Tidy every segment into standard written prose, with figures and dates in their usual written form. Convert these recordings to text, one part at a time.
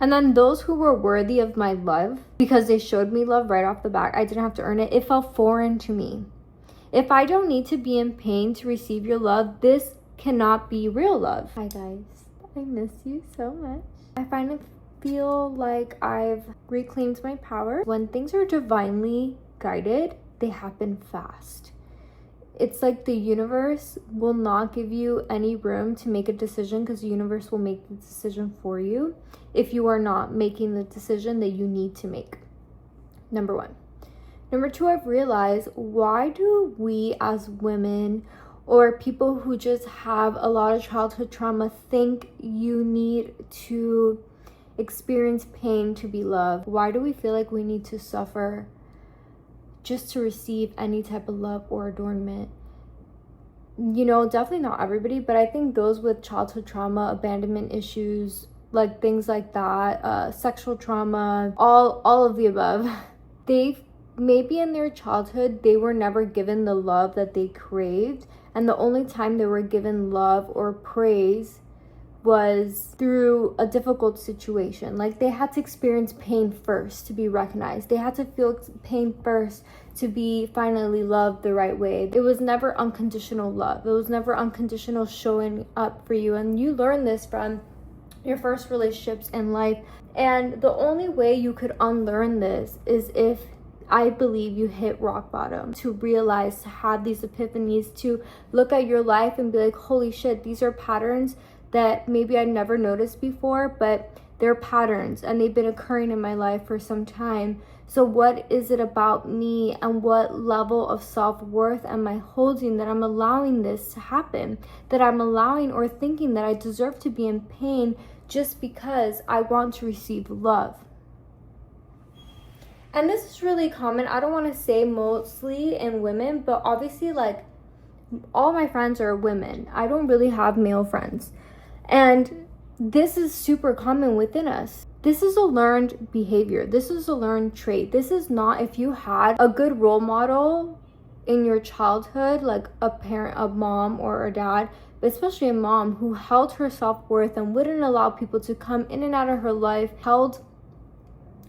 And then those who were worthy of my love, because they showed me love right off the bat, I didn't have to earn it, it felt foreign to me. If I don't need to be in pain to receive your love, this cannot be real love. Hi guys, I miss you so much. I finally feel like I've reclaimed my power. When things are divinely guided, they happen fast. It's like the universe will not give you any room to make a decision, because the universe will make the decision for you if you are not making the decision that you need to make. Number one. Number two, I've realized, why do we as women or people who just have a lot of childhood trauma think you need to experience pain to be loved? Why do we feel like we need to suffer just to receive any type of love or adornment? You know, definitely not everybody, but I think those with childhood trauma, abandonment issues, like things like that, sexual trauma, all of the above, maybe in their childhood they were never given the love that they craved, and the only time they were given love or praise was through a difficult situation. Like they had to experience pain first to be recognized. They had to feel pain first to be finally loved the right way. It was never unconditional love. It was never unconditional showing up for you. And you learn this from your first relationships in life. And the only way you could unlearn this is if, I believe, you hit rock bottom, to realize, to have these epiphanies, to look at your life and be like, holy shit, these are patterns that maybe I never noticed before, but they're patterns and they've been occurring in my life for some time. So what is it about me and what level of self-worth am I holding that I'm allowing this to happen? That I'm allowing or thinking that I deserve to be in pain just because I want to receive love. And this is really common. I don't want to say mostly in women, but obviously like all my friends are women. I don't really have male friends. And this is super common within us. This is a learned behavior. This is a learned trait. This is not, if you had a good role model in your childhood, like a parent, a mom or a dad, but especially a mom who held her self-worth and wouldn't allow people to come in and out of her life, held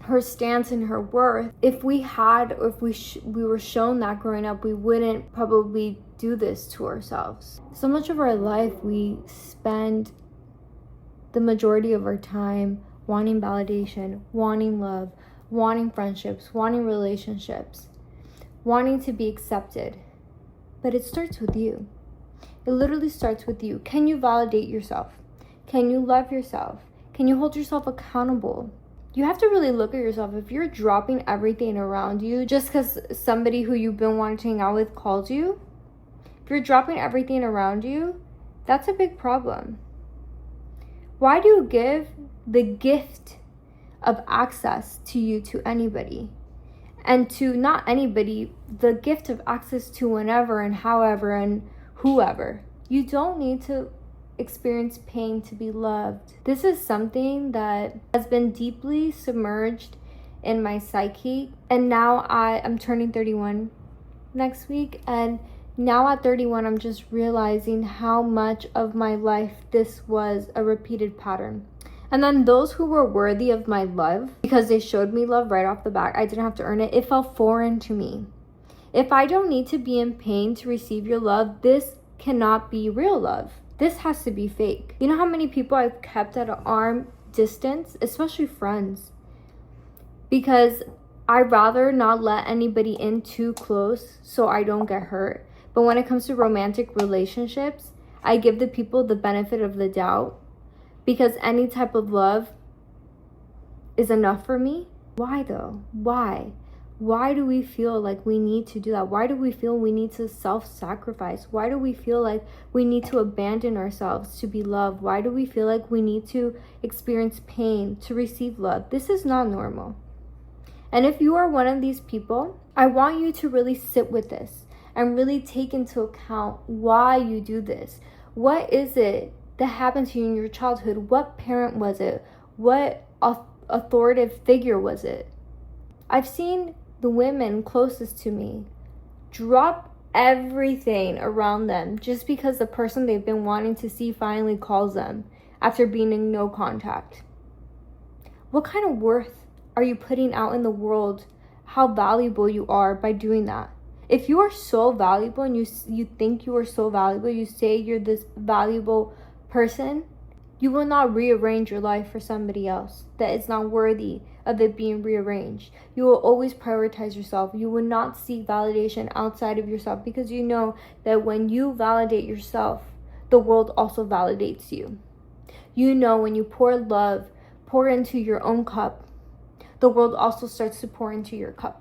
her stance and her worth. If we had, or if we were shown that growing up, we wouldn't probably do this to ourselves. So much of our life we spend the majority of our time wanting validation, wanting love, wanting friendships, wanting relationships, wanting to be accepted. But it starts with you. It literally starts with you. Can you validate yourself? Can you love yourself? Can you hold yourself accountable? You have to really look at yourself. If you're dropping everything around you just because somebody who you've been wanting to hang out with called you, if you're dropping everything around you, that's a big problem. Why do you give the gift of access to you to anybody? And to not anybody, the gift of access to whenever and however and whoever. You don't need to experience pain to be loved. This is something that has been deeply submerged in my psyche. And now I'm turning 31 next week. And now at 31, I'm just realizing how much of my life this was a repeated pattern. And then those who were worthy of my love, because they showed me love right off the bat, I didn't have to earn it, it felt foreign to me. If I don't need to be in pain to receive your love, this cannot be real love. This has to be fake. You know how many people I've kept at an arm distance, especially friends, because I'd rather not let anybody in too close so I don't get hurt. But when it comes to romantic relationships, I give the people the benefit of the doubt, because any type of love is enough for me. Why though? Why? Why do we feel like we need to do that? Why do we feel we need to self-sacrifice? Why do we feel like we need to abandon ourselves to be loved? Why do we feel like we need to experience pain to receive love? This is not normal. And if you are one of these people, I want you to really sit with this and really take into account why you do this. What is it that happened to you in your childhood? What parent was it? What authoritative figure was it? I've seen the women closest to me drop everything around them just because the person they've been wanting to see finally calls them after being in no contact. What kind of worth are you putting out in the world? How valuable you are by doing that? If you are so valuable and you think you are so valuable, you say you're this valuable person, you will not rearrange your life for somebody else that is not worthy of it being rearranged. You will always prioritize yourself. You will not seek validation outside of yourself, because you know that when you validate yourself, the world also validates you. You know, when you pour love, pour into your own cup, the world also starts to pour into your cup.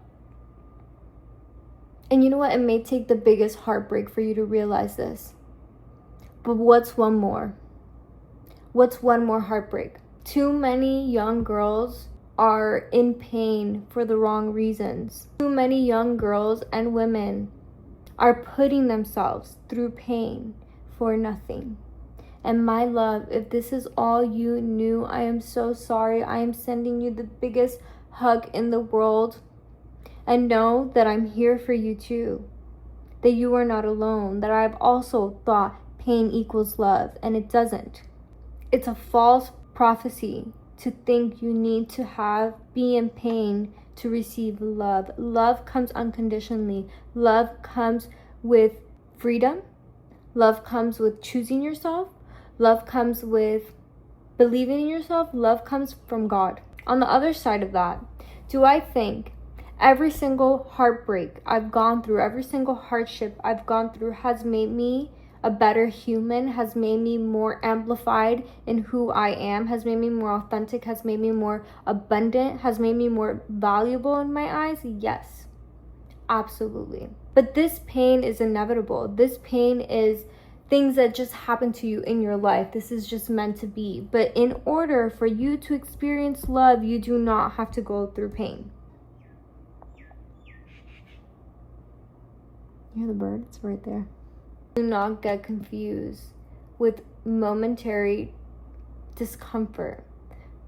And you know what? It may take the biggest heartbreak for you to realize this. But what's one more? What's one more heartbreak? Too many young girls are in pain for the wrong reasons. Too many young girls and women are putting themselves through pain for nothing. And my love, if this is all you knew, I am so sorry. I am sending you the biggest hug in the world. And know that I'm here for you too. That you are not alone. That I've also thought pain equals love, and it doesn't. It's a false prophecy to think you need to be in pain to receive love. Love comes unconditionally. Love comes with freedom. Love comes with choosing yourself. Love comes with believing in yourself. Love comes from God. On the other side of that, do I think every single heartbreak I've gone through, every single hardship I've gone through has made me a better human, has made me more amplified in who I am, has made me more authentic, has made me more abundant, has made me more valuable in my eyes? Yes, absolutely. But this pain is inevitable. This pain is things that just happen to you in your life. This is just meant to be. But in order for you to experience love, you do not have to go through pain. You hear the bird? It's right there. Do not get confused with momentary discomfort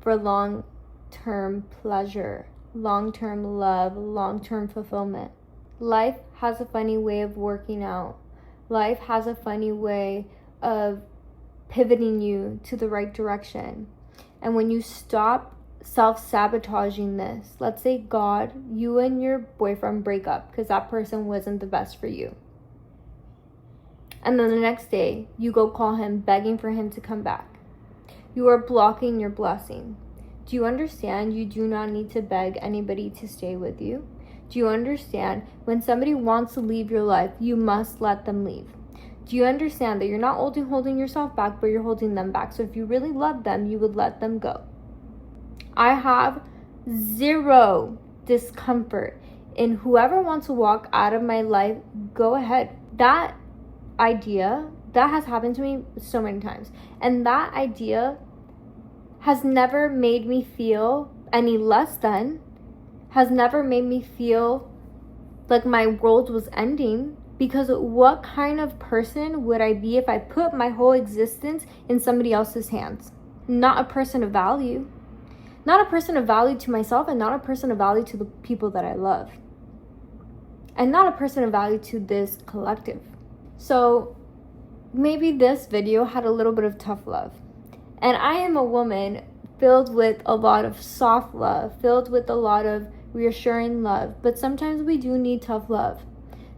for long-term pleasure, long-term love, long-term fulfillment. Life has a funny way of working out. Life has a funny way of pivoting you to the right direction. And when you stop self-sabotaging this, let's say God, you and your boyfriend break up because that person wasn't the best for you. And then the next day, you go call him begging for him to come back. You are blocking your blessing. Do you understand you do not need to beg anybody to stay with you? Do you understand when somebody wants to leave your life, you must let them leave? Do you understand that you're not holding yourself back, but you're holding them back? So if you really love them, you would let them go. I have zero discomfort in whoever wants to walk out of my life, go ahead. That idea, that has happened to me so many times. And that idea has never made me feel any less than, has never made me feel like my world was ending. Because what kind of person would I be if I put my whole existence in somebody else's hands? Not a person of value. Not a person of value to myself, and not a person of value to the people that I love. And not a person of value to this collective. So maybe this video had a little bit of tough love. And I am a woman filled with a lot of soft love, filled with a lot of reassuring love. But sometimes we do need tough love.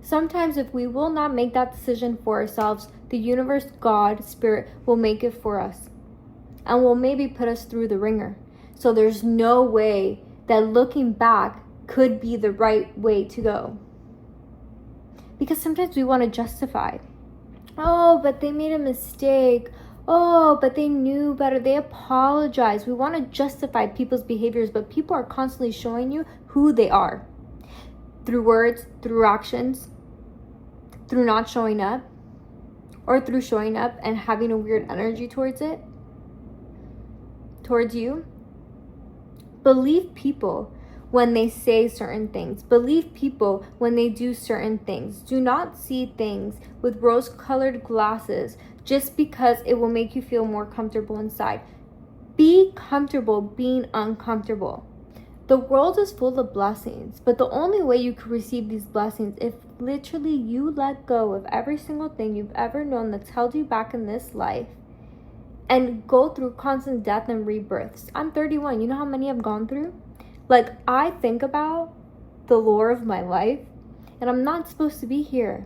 Sometimes if we will not make that decision for ourselves, the universe, God, Spirit will make it for us. And will maybe put us through the ringer. So there's no way that looking back could be the right way to go. Because sometimes we want to justify. Oh, but they made a mistake. Oh, but they knew better. They apologized. We want to justify people's behaviors, but people are constantly showing you who they are. Through words, through actions, through not showing up, or through showing up and having a weird energy towards you. Believe people when they say certain things. Believe people when they do certain things. Do not see things with rose-colored glasses just because it will make you feel more comfortable inside. Be comfortable being uncomfortable. The world is full of blessings, but the only way you can receive these blessings if literally you let go of every single thing you've ever known that's held you back in this life and go through constant death and rebirths. I'm 31. You know how many I've gone through? Like, I think about the lore of my life, and I'm not supposed to be here.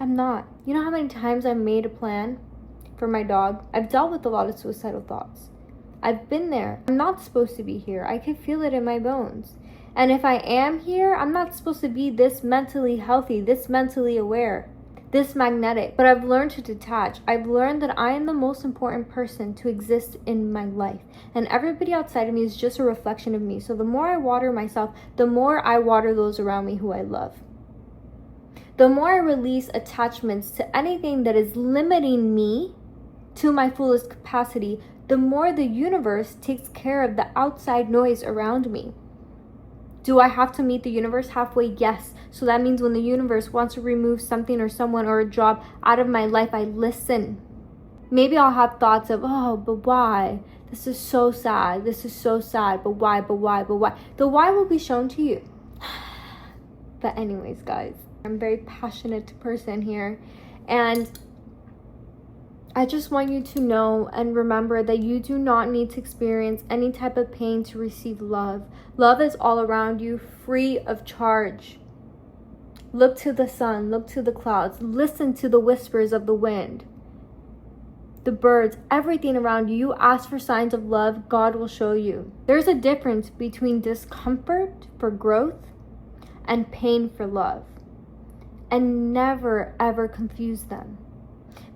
I'm not. You know how many times I made a plan for my dog? I've dealt with a lot of suicidal thoughts. I've been there. I'm not supposed to be here. I can feel it in my bones. And if I am here, I'm not supposed to be this mentally healthy, this mentally aware, this magnetic. But I've learned to detach. I've learned that I am the most important person to exist in my life. And everybody outside of me is just a reflection of me. So the more I water myself, the more I water those around me who I love. The more I release attachments to anything that is limiting me to my fullest capacity, the more the universe takes care of the outside noise around me. Do I have to meet the universe halfway? Yes. So that means when the universe wants to remove something or someone or a job out of my life, I listen. Maybe I'll have thoughts of, oh, but why? This is so sad. This is so sad. But why? But why? But why? The why will be shown to you. But anyways, guys, I'm a very passionate person here. And I just want you to know and remember that you do not need to experience any type of pain to receive love. Love is all around you, free of charge. Look to the sun, look to the clouds, listen to the whispers of the wind, the birds, everything around you. You ask for signs of love, God will show you. There's a difference between discomfort for growth and pain for love. And never ever confuse them.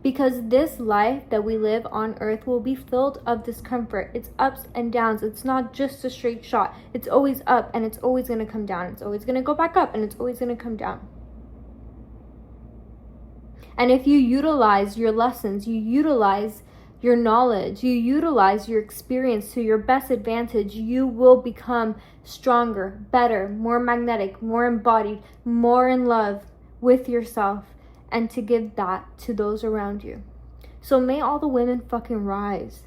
Because this life that we live on earth will be filled of discomfort. It's ups and downs. It's not just a straight shot. It's always up and it's always going to come down. It's always going to go back up and it's always going to come down. And if you utilize your lessons, you utilize your knowledge, you utilize your experience to your best advantage, you will become stronger, better, more magnetic, more embodied, more in love with yourself, and to give that to those around you. So may all the women fucking rise.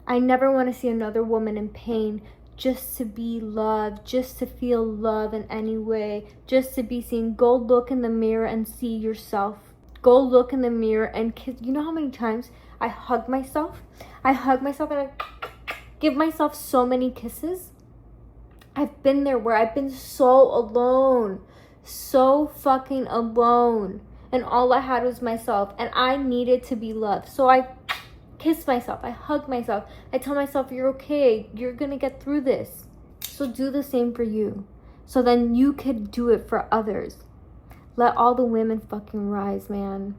I never want to see another woman in pain just to be loved, just to feel love in any way, just to be seen. Go look in the mirror and see yourself. Go look in the mirror and kiss. You know how many times I hug myself? I hug myself and I give myself so many kisses. I've been there where I've been so alone, so fucking alone. And all I had was myself. And I needed to be loved. So I kiss myself. I hug myself. I tell myself, you're okay. You're going to get through this. So do the same for you. So then you could do it for others. Let all the women fucking rise, man.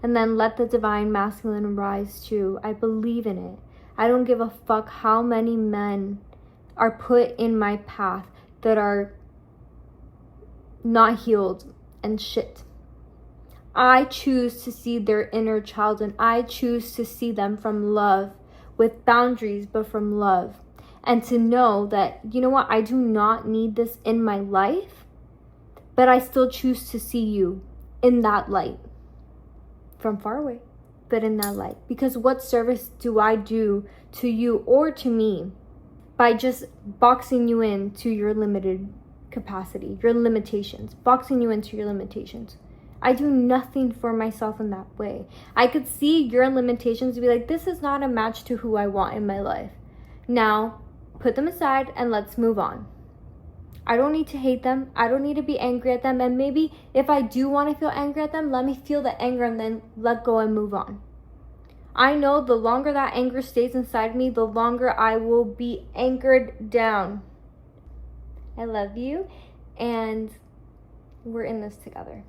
And then let the divine masculine rise too. I believe in it. I don't give a fuck how many men are put in my path that are not healed and shit. I choose to see their inner child and I choose to see them from love, with boundaries, but from love. And to know that, you know what, I do not need this in my life, but I still choose to see you in that light. From far away, but in that light. Because what service do I do to you or to me by just boxing you into your limited capacity, your limitations, boxing you into your limitations? I do nothing for myself in that way. I could see your limitations and be like, this is not a match to who I want in my life. Now, put them aside and let's move on. I don't need to hate them. I don't need to be angry at them. And maybe if I do want to feel angry at them, let me feel the anger and then let go and move on. I know the longer that anger stays inside me, the longer I will be anchored down. I love you and we're in this together.